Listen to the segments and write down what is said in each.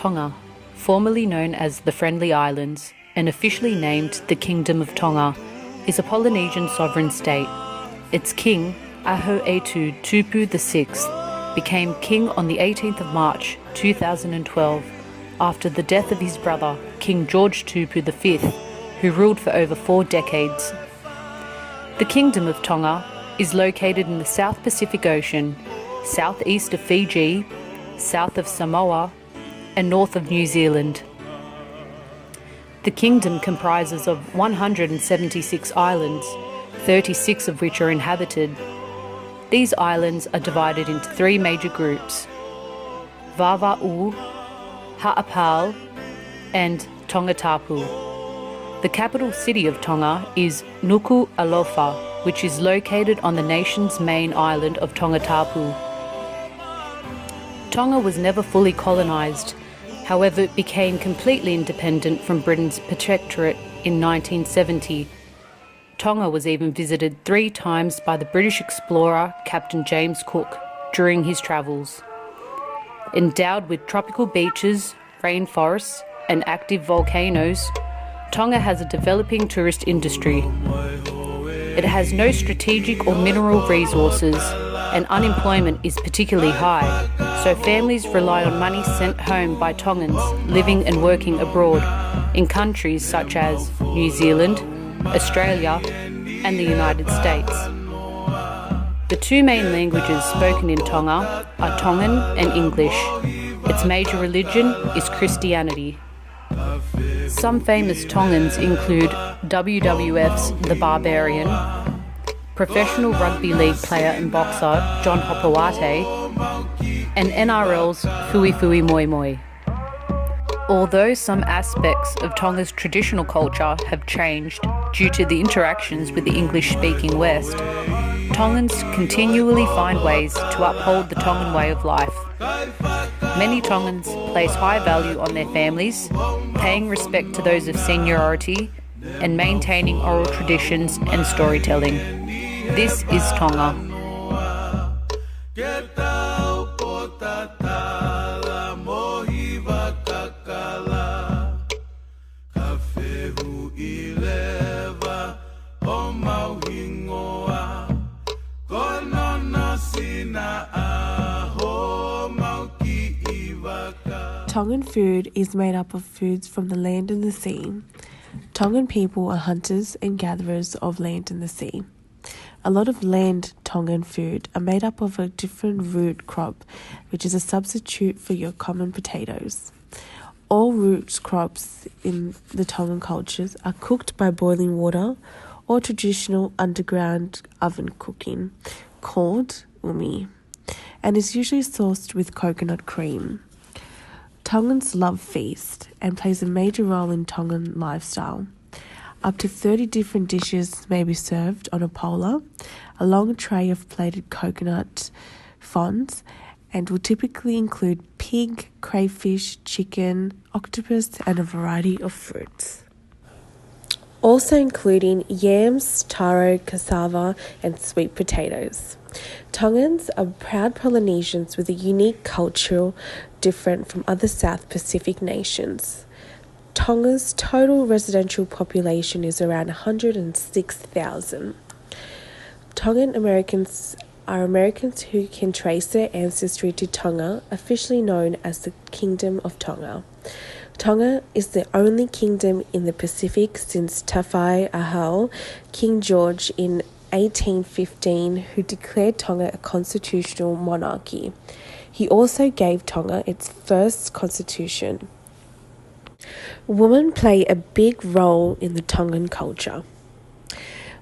Tonga, formerly known as the Friendly Islands and officially named the Kingdom of Tonga, is a Polynesian sovereign state. Its king, Aho'etu Tupu VI, became king on the 18th of March 2012 after the death of his brother, King George Tupu V, who ruled for over 4 decades. The Kingdom of Tonga is located in the South Pacific Ocean, southeast of Fiji, south of Samoa, and north of New Zealand. The kingdom comprises of 176 islands, 36 of which are inhabited. These islands are divided into 3 major groups: Vava'u, Ha'apao, and Tongatapu. The capital city of Tonga is Nuku'alofa, which is located on the nation's main island of Tongatapu. Tonga was never fully colonised. However, it became completely independent from Britain's protectorate in 1970. Tonga was even visited 3 times by the British explorer Captain James Cook during his travels. Endowed with tropical beaches, rainforests, and active volcanoes, Tonga has a developing tourist industry. It has no strategic or mineral resources, and unemployment is particularly high, so families rely on money sent home by Tongans living and working abroad in countries such as New Zealand, Australia, and the United States. The 2 main languages spoken in Tonga are Tongan and English. Its major religion is Christianity. Some famous Tongans include WWF's The Barbarian, professional rugby league player and boxer John Hopewate, and NRL's Fui Fui Moi Moi. Although some aspects of Tonga's traditional culture have changed due to the interactions with the English-speaking West, Tongans continually find ways to uphold the Tongan way of life. Many Tongans place high value on their families, paying respect to those of seniority, and maintaining oral traditions and storytelling. This is Tonga. Tongan food is made up of foods from the land and the sea. Tongan people are hunters and gatherers of land and the sea. A lot of land Tongan food are made up of a different root crop, which is a substitute for your common potatoes. All root crops in the Tongan cultures are cooked by boiling water or traditional underground oven cooking, called umi, and is usually sauced with coconut cream. Tongans love feast and plays a major role in Tongan lifestyle. Up to 30 different dishes may be served on a pola, a long tray of plated coconut fonds, and will typically include pig, crayfish, chicken, octopus, and a variety of fruits. Also including yams, taro, cassava, and sweet potatoes. Tongans are proud Polynesians with a unique culture different from other South Pacific nations. Tonga's total residential population is around 106,000. Tongan Americans are Americans who can trace their ancestry to Tonga, officially known as the Kingdom of Tonga. Tonga is the only kingdom in the Pacific since Tawhai Ahau, King George in 1815, who declared Tonga a constitutional monarchy. He also gave Tonga its first constitution. Women play a big role in the Tongan culture.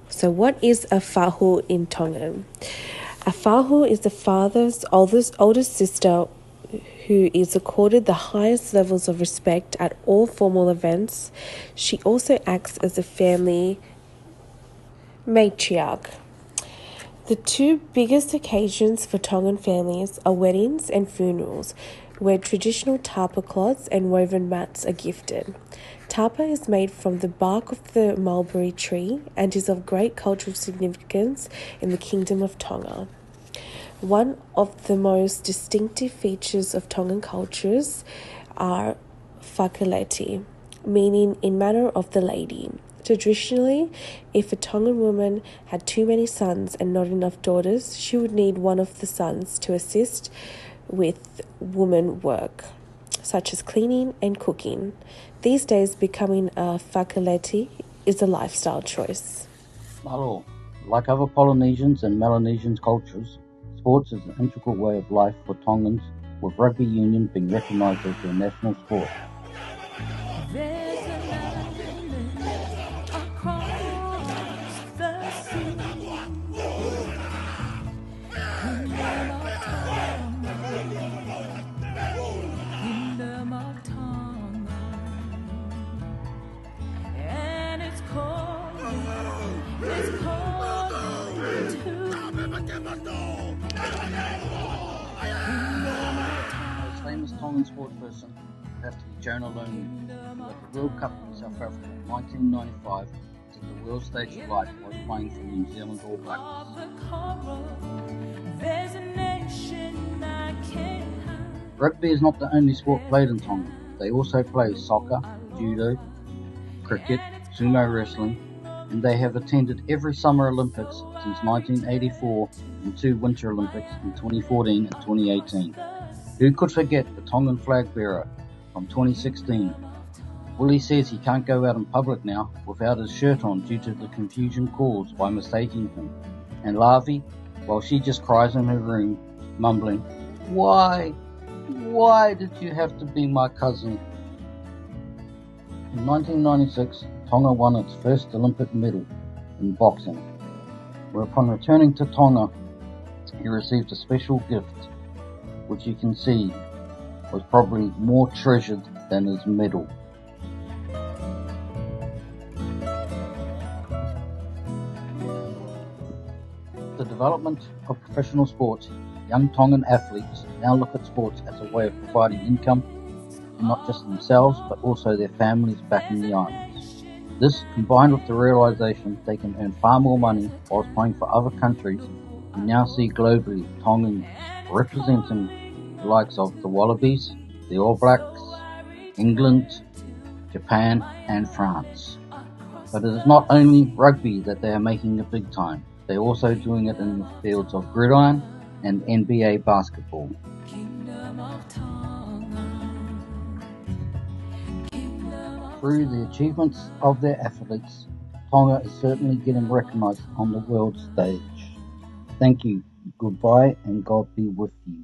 So what is a fahu in Tongan? A fahu is the father's oldest sister who is accorded the highest levels of respect at all formal events. She also acts as a family matriarch. The 2 biggest occasions for Tongan families are weddings and funerals, where traditional tapa cloths and woven mats are gifted. Tapa is made from the bark of the mulberry tree and is of great cultural significance in the Kingdom of Tonga. One of the most distinctive features of Tongan cultures are fakuleti, meaning in manner of the lady. Traditionally, if a Tongan woman had too many sons and not enough daughters, she would need one of the sons to assist with woman work, such as cleaning and cooking. These days, becoming a fakuleti is a lifestyle choice. Malo, like other Polynesians and Melanesian cultures, sports is an integral way of life for Tongans, with rugby union being recognised as their national sport. There's an island across the sea. Kingdom of Tonga. And it's calling Most famous Tongan sports person would have to be Jonah Lomu, who at the World Cup in South Africa in 1995 took the world stage of life while playing for the New Zealand All Blacks. There's a nation I can't hide. Rugby is not the only sport played in Tonga. They also play soccer, judo, cricket, sumo wrestling, and they have attended every Summer Olympics since 1984 and 2 Winter Olympics in 2014 and 2018. Who could forget the Tongan flag bearer from 2016? Willie says he can't go out in public now without his shirt on due to the confusion caused by mistaking him. And Lavi, well, she just cries in her room, mumbling, "Why? Why did you have to be my cousin?" In 1996, Tonga won its first Olympic medal in boxing, where upon returning to Tonga, he received a special gift, which you can see was probably more treasured than his medal. The development of professional sports, young Tongan athletes now look at sports as a way of providing income to not just themselves but also their families back in the islands. This, combined with the realisation they can earn far more money whilst playing for other countries, we now see globally Tongans representing the likes of the Wallabies, the All Blacks, England, Japan and France. But it is not only rugby that they are making a big time. They're also doing it in the fields of gridiron and NBA basketball. Through the achievements of their athletes, Tonga is certainly getting recognised on the world stage. Thank you, goodbye, and God be with you.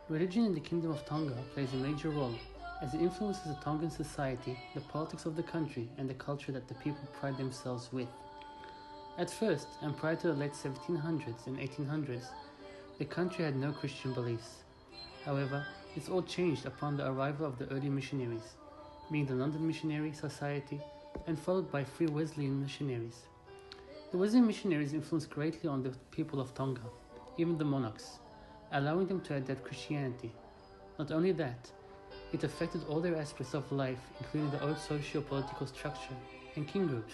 Religion in the Kingdom of Tonga plays a major role as it influences the Tongan society, the politics of the country, and the culture that the people pride themselves with. At first, and prior to the late 1700s and 1800s, the country had no Christian beliefs. However, this all changed upon the arrival of the early missionaries, being the London Missionary Society and followed by Free Wesleyan missionaries. The Wesleyan missionaries influenced greatly on the people of Tonga, even the monarchs, allowing them to adapt Christianity. Not only that, it affected all their aspects of life, including the old socio-political structure and king groups.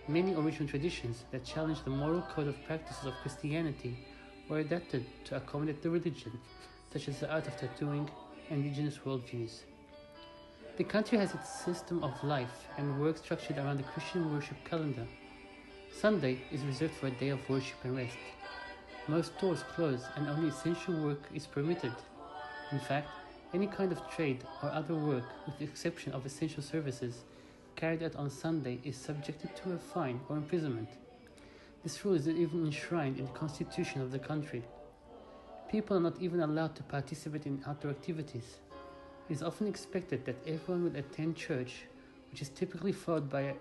Many original traditions that challenged the moral code of practices of Christianity were adapted to accommodate the religion, such as the art of tattooing and indigenous worldviews. The country has its system of life and work structured around the Christian worship calendar. Sunday is reserved for a day of worship and rest. Most stores close and only essential work is permitted. In fact, any kind of trade or other work, with the exception of essential services, carried out on Sunday is subjected to a fine or imprisonment. This rule is even enshrined in the constitution of the country. People are not even allowed to participate in outdoor activities. It is often expected that everyone will attend church, which is typically followed by a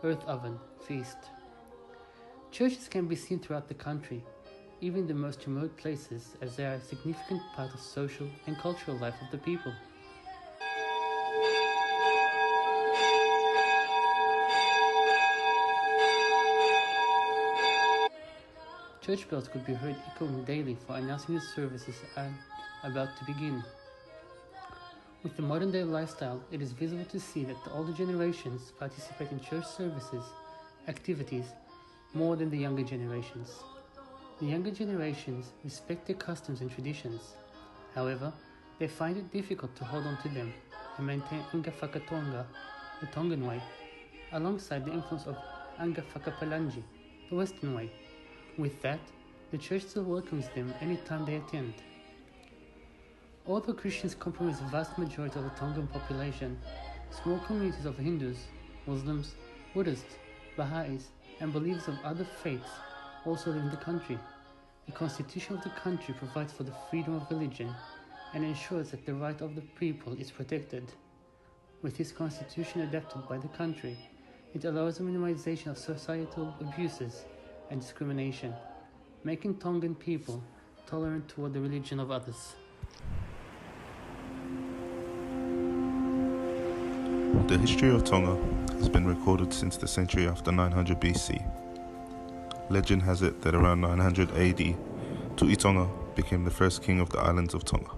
earth oven, feast. Churches can be seen throughout the country, even in the most remote places, as they are a significant part of social and cultural life of the people. Church bells could be heard echoing daily for announcing the services are about to begin. With the modern day lifestyle, it is visible to see that the older generations participate in church services, activities, more than the younger generations. The younger generations respect their customs and traditions. However, they find it difficult to hold on to them and maintain Anga Whakatonga, the Tongan way, alongside the influence of Anga Whakapalangi, the Western way. With that, the church still welcomes them anytime they attend. Although Christians comprise the vast majority of the Tongan population, small communities of Hindus, Muslims, Buddhists, Baha'is, and believers of other faiths also live in the country. The constitution of the country provides for the freedom of religion and ensures that the right of the people is protected. With this constitution adapted by the country, it allows the minimization of societal abuses and discrimination, making Tongan people tolerant toward the religion of others. The history of Tonga has been recorded since the century after 900 BC. Legend has it that around 900 AD, Tu'i Tonga became the first king of the islands of Tonga.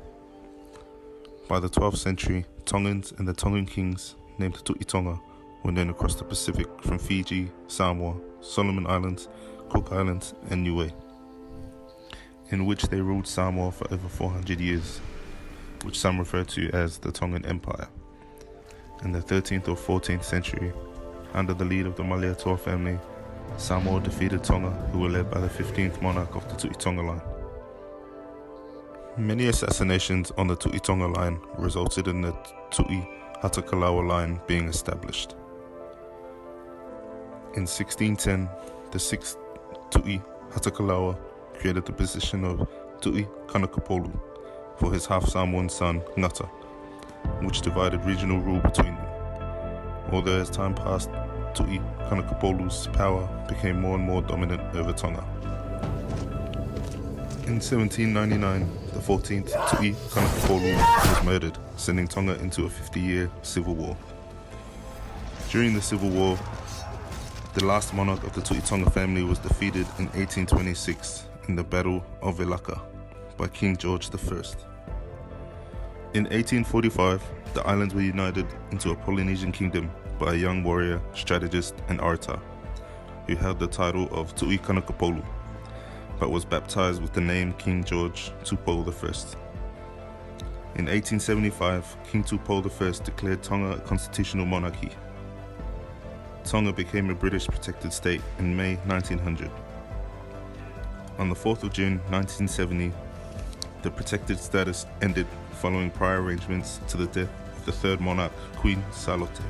By the 12th century, Tongans and the Tongan kings named Tu'i Tonga were known across the Pacific from Fiji, Samoa, Solomon Islands, Cook Islands, and Niue, in which they ruled Samoa for over 400 years, which some refer to as the Tongan Empire. In the 13th or 14th century, under the lead of the Malietoa family, Samoa defeated Tonga, who were led by the 15th monarch of the Tu'i Tonga line. Many assassinations on the Tu'i Tonga line resulted in the Tu'i Hatakalawa line being established. In 1610, the 6th Tu'i Hatakalawa created the position of Tu'i Kanakapolu for his half-Samoan son, Ngata, which divided regional rule between them. Although as time passed, Tu'i Kanakapolu's power became more and more dominant over Tonga. In 1799, the 14th Tu'i Kanakapolu was murdered, sending Tonga into a 50-year civil war. During the civil war, the last monarch of the Tu'i Tonga family was defeated in 1826 in the Battle of Velaka by King George I. In 1845, the islands were united into a Polynesian kingdom by a young warrior, strategist, and orator, who held the title of Tu'i Kanakapolu, but was baptized with the name King George Tupou I. In 1875, King Tupou I declared Tonga a constitutional monarchy. Tonga became a British protected state in May 1900. On the 4th of June 1970, the protected status ended following prior arrangements to the death of the third monarch, Queen Salote.